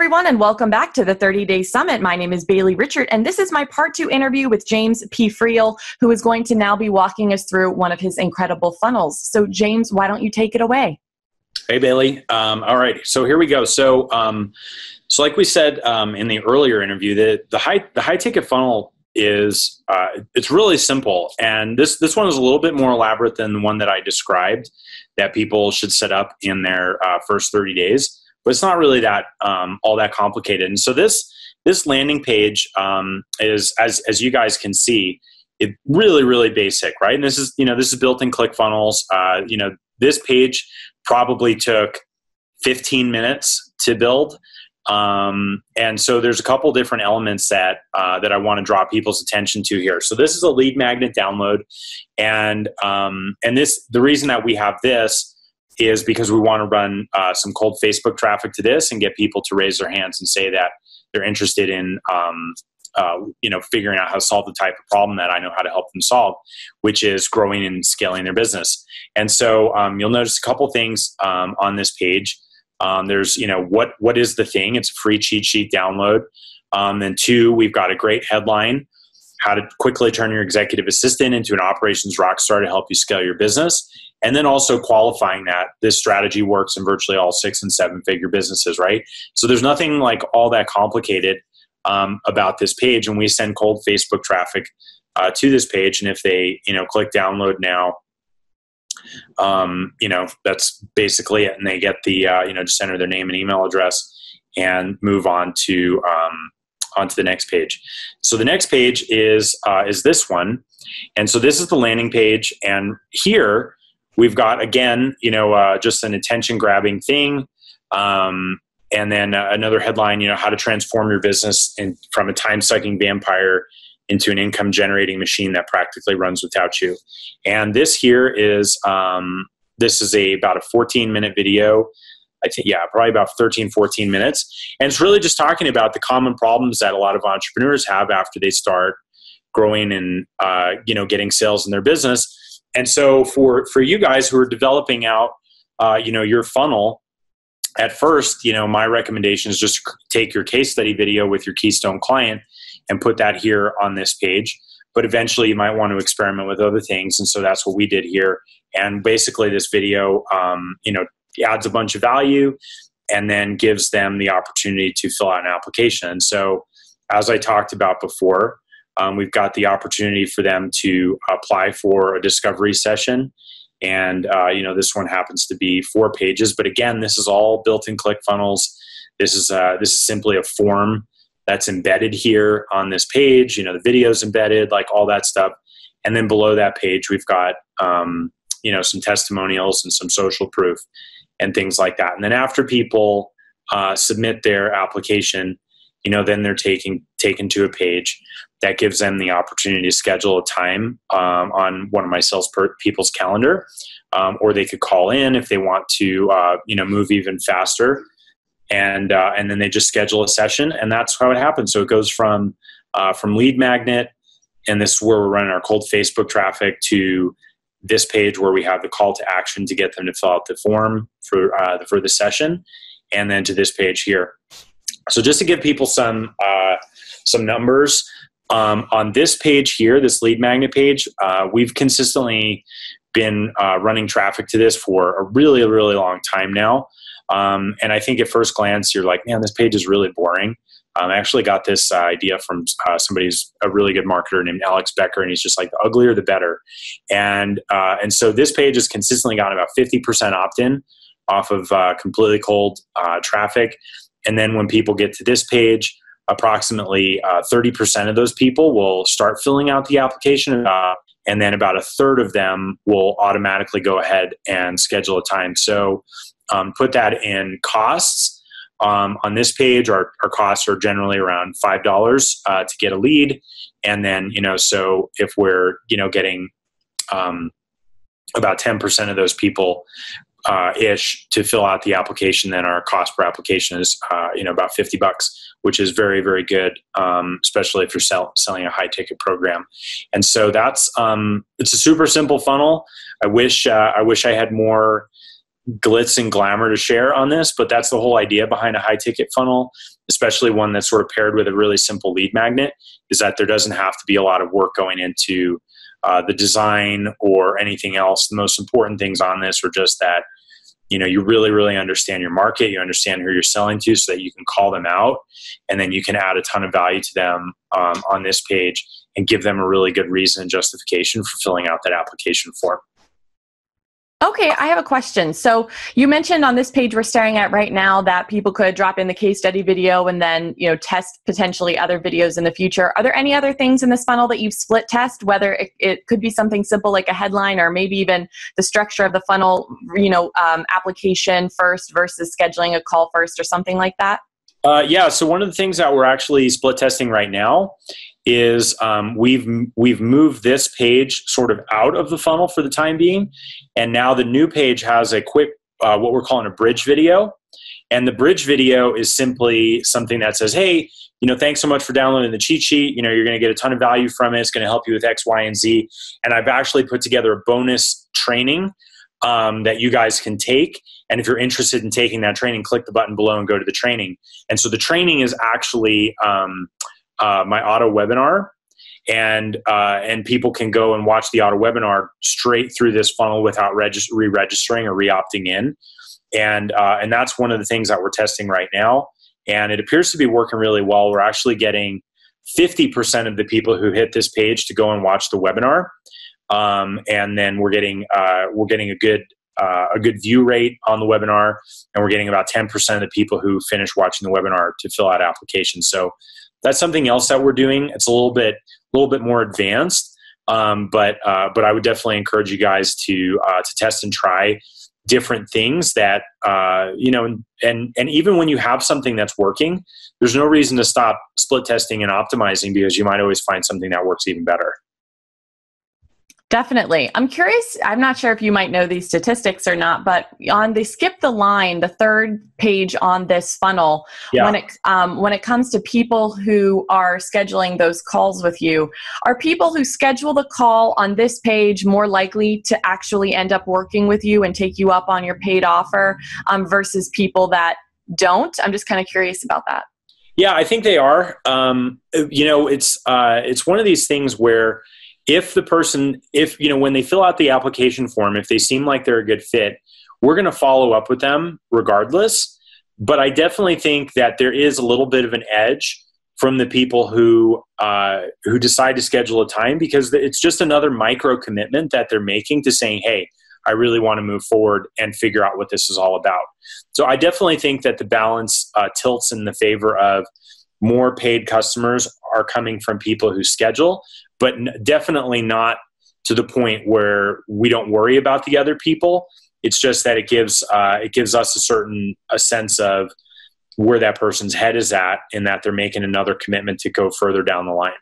everyone, and welcome back to the 30-Day Summit. My name is Bailey Richard, and this is my part 2 interview with James P. Friel, who is going to now be walking us through one of his incredible funnels. So, James, why don't you take it away? Hey, Bailey. All right, so here we go. So like we said in the earlier interview, the high ticket funnel is it's really simple, and this one is a little bit more elaborate than the one that I described that people should set up in their first 30 days. But it's not really that all that complicated. And so this landing page is, as you guys can see, it really basic, right? And this is built in ClickFunnels. This page probably took 15 minutes to build. And so there's a couple different elements that I want to draw people's attention to here. So this is a lead magnet download, and the reason that we have this is because we want to run some cold Facebook traffic to this and get people to raise their hands and say that they're interested in figuring out how to solve the type of problem that I know how to help them solve, which is growing and scaling their business. And so you'll notice a couple things on this page. There's, what is the thing? It's a free cheat sheet download. Then 2, we've got a great headline, how to quickly turn your executive assistant into an operations rock star to help you scale your business. And then also qualifying that this strategy works in virtually all 6- and 7-figure businesses, right? So there's nothing like all that complicated about this page. And we send cold Facebook traffic to this page. And if they, click download now, that's basically it. And they get the, just enter their name and email address and move on to onto the next page. So the next page is this one. And so this is the landing page. And here we've got, again, just an attention grabbing thing. And then another headline, how to transform your business from a time sucking vampire into an income generating machine that practically runs without you. And this here is, about a 14-minute video. I think, probably about 13, 14 minutes. And it's really just talking about the common problems that a lot of entrepreneurs have after they start growing and, getting sales in their business. And so for you guys who are developing out, your funnel, at first, my recommendation is just take your case study video with your keystone client and put that here on this page. But eventually you might want to experiment with other things. And so that's what we did here. And basically this video, adds a bunch of value and then gives them the opportunity to fill out an application. And so as I talked about before, we've got the opportunity for them to apply for a discovery session. And, this one happens to be 4 pages. But again, this is all built in ClickFunnels. This is simply a form that's embedded here on this page. The video's embedded, like all that stuff. And then below that page, we've got, some testimonials and some social proof and things like that. And then after people submit their application, then they're taken to a page that gives them the opportunity to schedule a time on one of my people's calendar, or they could call in if they want to, move even faster, and then they just schedule a session, and that's how it happens. So it goes from lead magnet, and this is where we're running our cold Facebook traffic, to this page where we have the call to action to get them to fill out the form for the session, and then to this page here. So just to give people some numbers, on this page here, this lead magnet page, we've consistently been running traffic to this for a really long time now. And I think at first glance, you're like, man, this page is really boring. I actually got this idea from somebody who's a really good marketer named Alex Becker, and he's just like, the uglier the better. And so this page has consistently gotten about 50% opt-in off of completely cold traffic. And then when people get to this page, approximately 30% of those people will start filling out the application, and then about a third of them will automatically go ahead and schedule a time. So put that in costs. On this page, our costs are generally around $5 to get a lead. And then, so if we're, getting about 10% of those people ish to fill out the application, then our cost per application is, about $50, which is very, very good, especially if you're selling a high ticket program. And so that's, it's a super simple funnel. I wish I had more glitz and glamour to share on this, but that's the whole idea behind a high ticket funnel, especially one that's sort of paired with a really simple lead magnet, is that there doesn't have to be a lot of work going into the design or anything else. The most important things on this are just that, you really, really understand your market, you understand who you're selling to so that you can call them out, and then you can add a ton of value to them on this page and give them a really good reason and justification for filling out that application form. Okay, I have a question. So you mentioned on this page we're staring at right now that people could drop in the case study video and then, test potentially other videos in the future. Are there any other things in this funnel that you've split test, whether it could be something simple like a headline, or maybe even the structure of the funnel, application first versus scheduling a call first or something like that? Yeah, so one of the things that we're actually split testing right now is we've moved this page sort of out of the funnel for the time being, and now the new page has a quick what we're calling a bridge video. And the bridge video is simply something that says, hey, thanks so much for downloading the cheat sheet. You're going to get a ton of value from it. It's going to help you with X, Y, and Z. And I've actually put together a bonus training that you guys can take. And if you're interested in taking that training, click the button below and go to the training. And so the training is actually my auto webinar, and people can go and watch the auto webinar straight through this funnel without re-registering or re-opting in. And that's one of the things that we're testing right now. And it appears to be working really well. We're actually getting 50% of the people who hit this page to go and watch the webinar. And then we're getting a good view rate on the webinar, and we're getting about 10% of the people who finish watching the webinar to fill out applications. So that's something else that we're doing. It's a little bit more advanced, but I would definitely encourage you guys to test and try different things that and even when you have something that's working, there's no reason to stop split testing and optimizing, because you might always find something that works even better. Definitely. I'm curious, I'm not sure if you might know these statistics or not, but on the skip the line, the third page on this funnel, yeah. when it comes to people who are scheduling those calls with you, are people who schedule the call on this page more likely to actually end up working with you and take you up on your paid offer versus people that don't? I'm just kind of curious about that. Yeah, I think they are. It's one of these things where if when they fill out the application form, if they seem like they're a good fit, we're going to follow up with them regardless. But I definitely think that there is a little bit of an edge from the people who decide to schedule a time, because it's just another micro commitment that they're making to saying, hey, I really want to move forward and figure out what this is all about. So I definitely think that the balance tilts in the favor of more paid customers are coming from people who schedule, but definitely not to the point where we don't worry about the other people. It's just that it gives us a sense of where that person's head is at, and that they're making another commitment to go further down the line.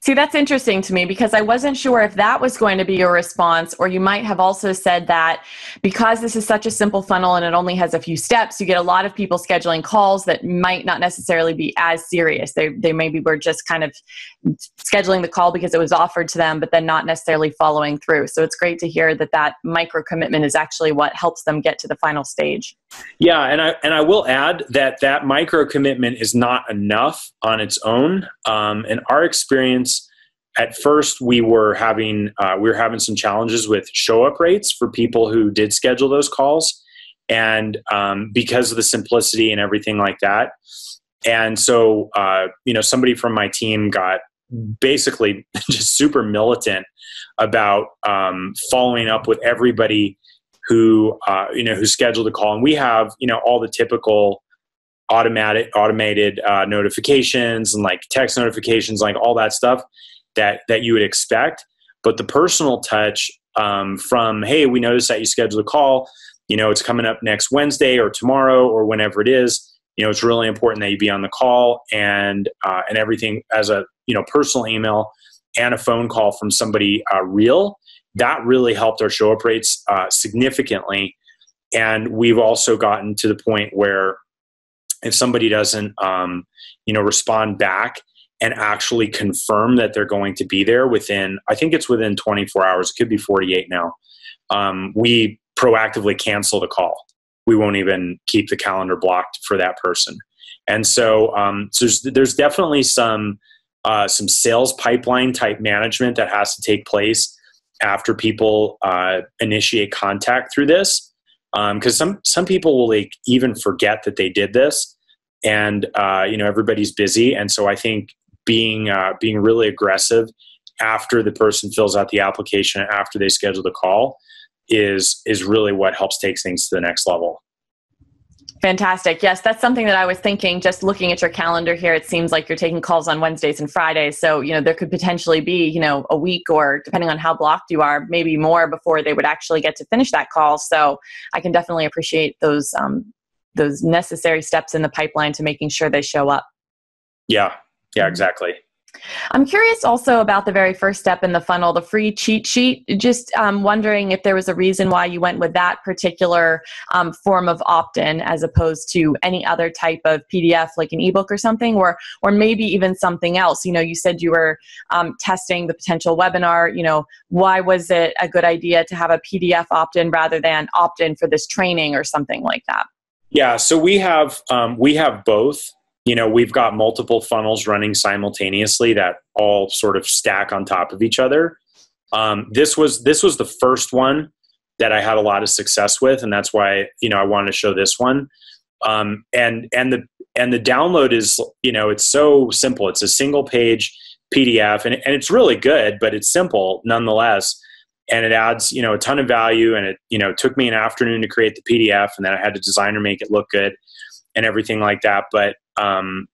See, that's interesting to me, because I wasn't sure if that was going to be your response, or you might have also said that because this is such a simple funnel and it only has a few steps, you get a lot of people scheduling calls that might not necessarily be as serious. They maybe were just kind of scheduling the call because it was offered to them, but then not necessarily following through. So it's great to hear that micro commitment is actually what helps them get to the final stage. Yeah, and I will add that micro commitment is not enough on its own. In our experience, at first we were having some challenges with show up rates for people who did schedule those calls, and because of the simplicity and everything like that. And so somebody from my team got basically just super militant about following up with everybody who scheduled a call. And we have all the typical automated notifications and like text notifications, like all that stuff that you would expect. But the personal touch from, hey, we noticed that you scheduled a call, it's coming up next Wednesday or tomorrow or whenever it is, it's really important that you be on the call, and everything, as a personal email and a phone call from somebody real. That really helped our show up rates significantly. And we've also gotten to the point where if somebody doesn't, respond back and actually confirm that they're going to be there within 24 hours, it could be 48 now, we proactively cancel the call. We won't even keep the calendar blocked for that person. And so, there's definitely some sales pipeline type management that has to take place after people initiate contact through this. Because some people will like even forget that they did this, and everybody's busy. And so I think being really aggressive after the person fills out the application, after they schedule the call, is really what helps take things to the next level. Fantastic. Yes, that's something that I was thinking, just looking at your calendar here. It seems like you're taking calls on Wednesdays and Fridays. So, there could potentially be, a week, or depending on how blocked you are, maybe more before they would actually get to finish that call. So I can definitely appreciate those necessary steps in the pipeline to making sure they show up. Yeah, exactly. I'm curious also about the very first step in the funnel, the free cheat sheet. Just wondering if there was a reason why you went with that particular form of opt-in as opposed to any other type of PDF, like an ebook or something, or maybe even something else. You said you were testing the potential webinar. Why was it a good idea to have a PDF opt-in rather than opt-in for this training or something like that? Yeah, so we have both. We've got multiple funnels running simultaneously that all sort of stack on top of each other. This was the first one that I had a lot of success with, and that's why I wanted to show this one. And the download is it's so simple. It's a single page PDF, and it's really good, but it's simple nonetheless. And it adds a ton of value. And it took me an afternoon to create the PDF, and then I had a designer make it look good and everything like that. But I'm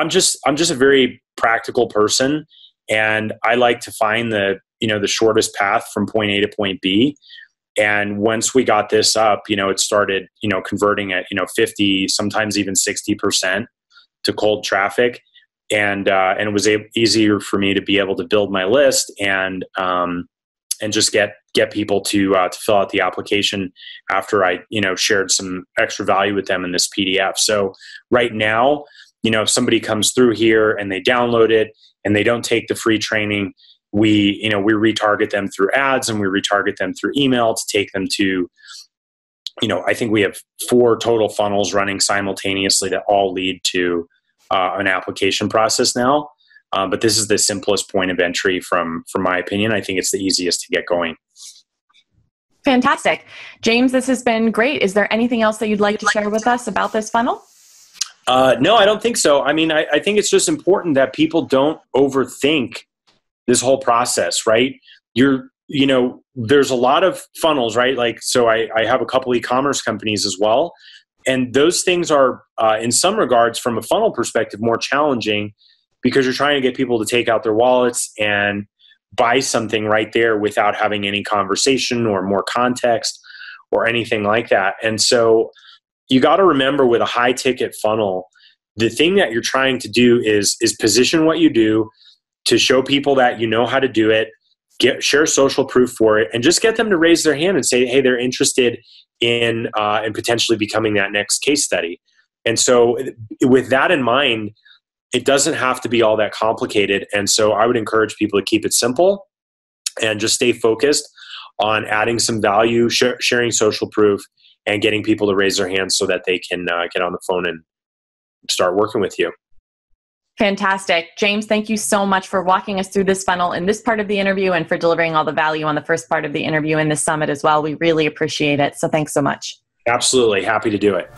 just a very practical person, and I like to find the shortest path from point A to point B. And once we got this up, it started converting at 50, sometimes even 60% to cold traffic, and it was easier for me to be able to build my list and just get people to fill out the application after I shared some extra value with them in this PDF. So right now, if somebody comes through here and they download it and they don't take the free training, we retarget them through ads, and we retarget them through email to take them to I think we have 4 total funnels running simultaneously that all lead to an application process now. But this is the simplest point of entry from my opinion. I think it's the easiest to get going. Fantastic. James, this has been great. Is there anything else that you'd like to share with us about this funnel? No, I don't think so. I mean, I think it's just important that people don't overthink this whole process, right? There's a lot of funnels, right? Like, so I have a couple e-commerce companies as well. And those things are, in some regards, from a funnel perspective, more challenging, because you're trying to get people to take out their wallets and buy something right there without having any conversation or more context or anything like that. And so you got to remember, with a high ticket funnel, the thing that you're trying to do is position what you do to show people that you know how to do it, share social proof for it, and just get them to raise their hand and say, hey, they're interested in potentially becoming that next case study. And so with that in mind, it doesn't have to be all that complicated. And so I would encourage people to keep it simple and just stay focused on adding some value, sharing social proof, and getting people to raise their hands so that they can get on the phone and start working with you. Fantastic. James, thank you so much for walking us through this funnel in this part of the interview, and for delivering all the value on the first part of the interview in this summit as well. We really appreciate it. So thanks so much. Absolutely. Happy to do it.